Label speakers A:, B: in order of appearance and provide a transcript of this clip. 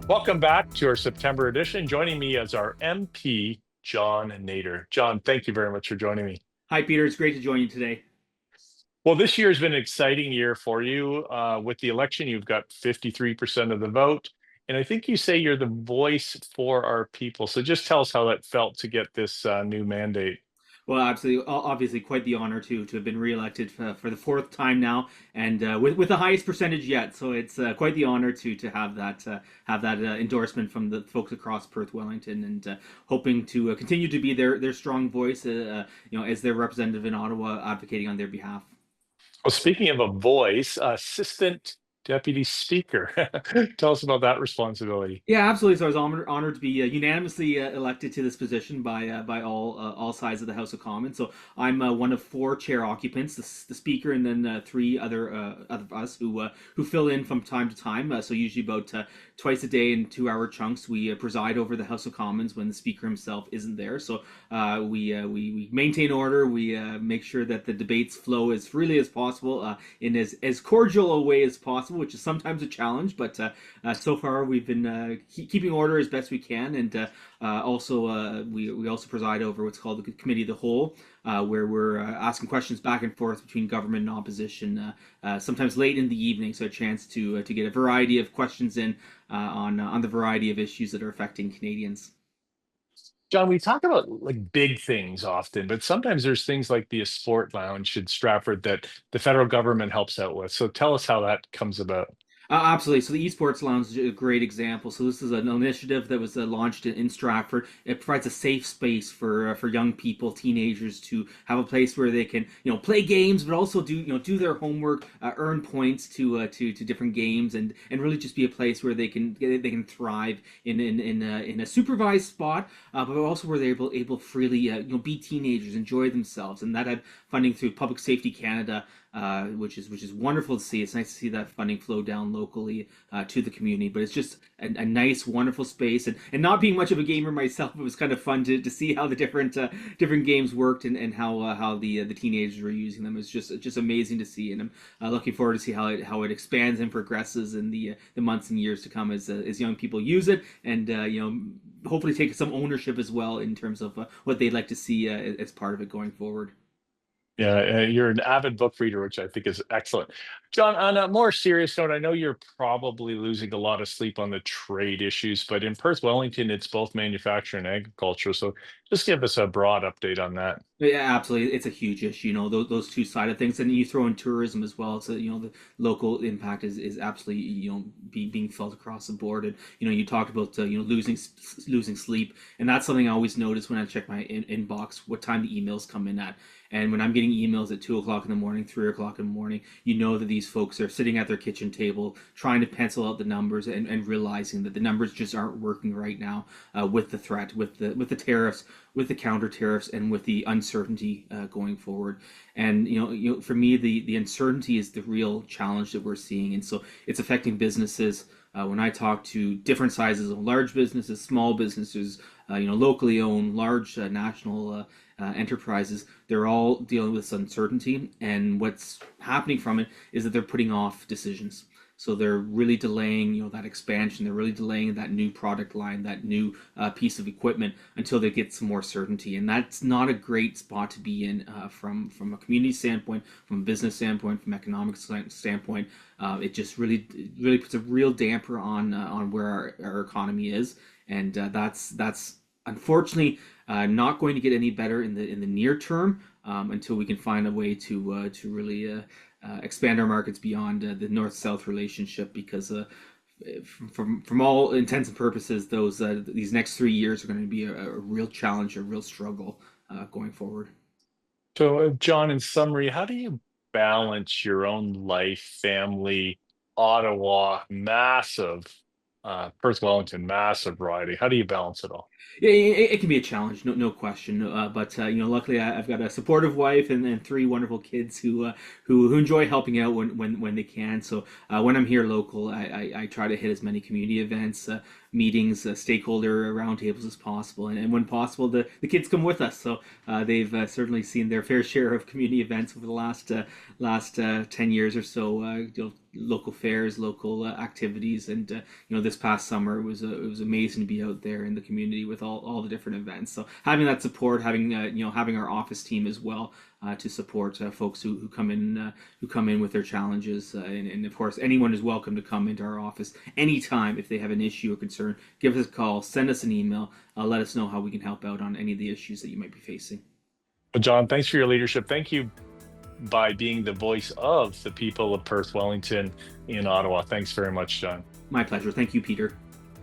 A: Welcome back to our September edition. Joining me as our MP, John Nater. John, thank you very much for joining me.
B: Hi, Peter. It's great to join you today.
A: Well, this year has been an exciting year for you. With the election, you've got 53% of the vote. And I think you say you're the voice for our people. So just tell us how that felt to get this new mandate.
B: Well, absolutely, obviously, quite the honor to have been reelected for the fourth time now, and with the highest percentage yet. So it's quite the honor to have that endorsement from the folks across Perth-Wellington, and hoping to continue to be their strong voice, as their representative in Ottawa, advocating on their behalf.
A: Well, speaking of a voice, Assistant Deputy Speaker, tell us about that responsibility.
B: Yeah, absolutely. So I was honored to be unanimously elected to this position by all sides of the House of Commons. So I'm one of four chair occupants, the Speaker, and then three other of us who fill in from time to time. So usually about twice a day in 2 hour chunks, we preside over the House of Commons when the Speaker himself isn't there. So we maintain order. We make sure that the debates flow as freely as possible, in as cordial a way as possible, which is sometimes a challenge, but so far we've been keeping order as best we can, and we also preside over what's called the Committee of the Whole, where we're asking questions back and forth between government and opposition, sometimes late in the evening, so a chance to get a variety of questions in on the variety of issues that are affecting Canadians.
A: John, we talk about like big things often, but sometimes there's things like the Sport Lounge in Stratford that the federal government helps out with. So tell us how that comes about.
B: Absolutely. So the Esports Lounge is a great example. So this is an initiative that was launched in Stratford. It provides a safe space for young people, teenagers, to have a place where they can play games, but also do their homework, earn points to different games, and really just be a place where they can thrive in a supervised spot, but also where they're able freely be teenagers, enjoy themselves, and that had funding through Public Safety Canada, which is wonderful to see. It's nice to see that funding flow down locally to the community. But it's just a nice, wonderful space. And not being much of a gamer myself, it was kind of fun to see how the different games worked, and how the teenagers were using them. It's just amazing to see, and I'm looking forward to see how it expands and progresses in the months and years to come as young people use it, and hopefully take some ownership as well in terms of what they'd like to see as part of it going forward.
A: Yeah, you're an avid book reader, which I think is excellent. John, on a more serious note, I know you're probably losing a lot of sleep on the trade issues, but in Perth Wellington, it's both manufacturing and agriculture. So just give us a broad update on that.
B: Yeah, absolutely. It's a huge issue, those two side of things, and you throw in tourism as well. So the local impact is absolutely being felt across the board. And you talked about losing sleep, and that's something I always notice when I check my inbox, what time the emails come in at. And when I'm getting emails at 2 o'clock in the morning, 3 o'clock in the morning, you know that these folks are sitting at their kitchen table trying to pencil out the numbers, and realizing that the numbers just aren't working right now, with the threat, with the tariffs, with the counter tariffs, and with the uncertainty going forward. And for me, the uncertainty is the real challenge that we're seeing, and so it's affecting businesses. When I talk to different sizes of large businesses, small businesses, locally owned, large national enterprises, they're all dealing with this uncertainty. And what's happening from it is that they're putting off decisions. So they're really delaying, that expansion. They're really delaying that new product line, that new piece of equipment, until they get some more certainty. And that's not a great spot to be in, from a community standpoint, from a business standpoint, from economic standpoint. It just really puts a real damper on where our economy is, and that's unfortunately not going to get any better in the near term, until we can find a way to really expand our markets beyond the north-south relationship, because from all intents and purposes, these next 3 years are going to be a real challenge, a real struggle going forward.
A: So, John, in summary, how do you balance your own life, family, Ottawa, massive, Perth Wellington, massive variety? How do you balance it all?
B: Yeah, it can be a challenge, no question. But luckily I've got a supportive wife and three wonderful kids who enjoy helping out when they can. So when I'm here local, I try to hit as many community events, meetings, stakeholder roundtables as possible, and when possible, the kids come with us. So they've certainly seen their fair share of community events over the last 10 years or so. Local fairs, local activities, and this past summer it was amazing to be out there in the community with all the different events. So having that support, having our office team as well to support folks who come in with their challenges, and of course anyone is welcome to come into our office anytime if they have an issue or concern. Give us a call, send us an email, let us know how we can help out on any of the issues that you might be facing.
A: Well, John, thanks for your leadership. Thank you by being the voice of the people of Perth Wellington in Ottawa. Thanks very much, John.
B: My pleasure. Thank you, Peter.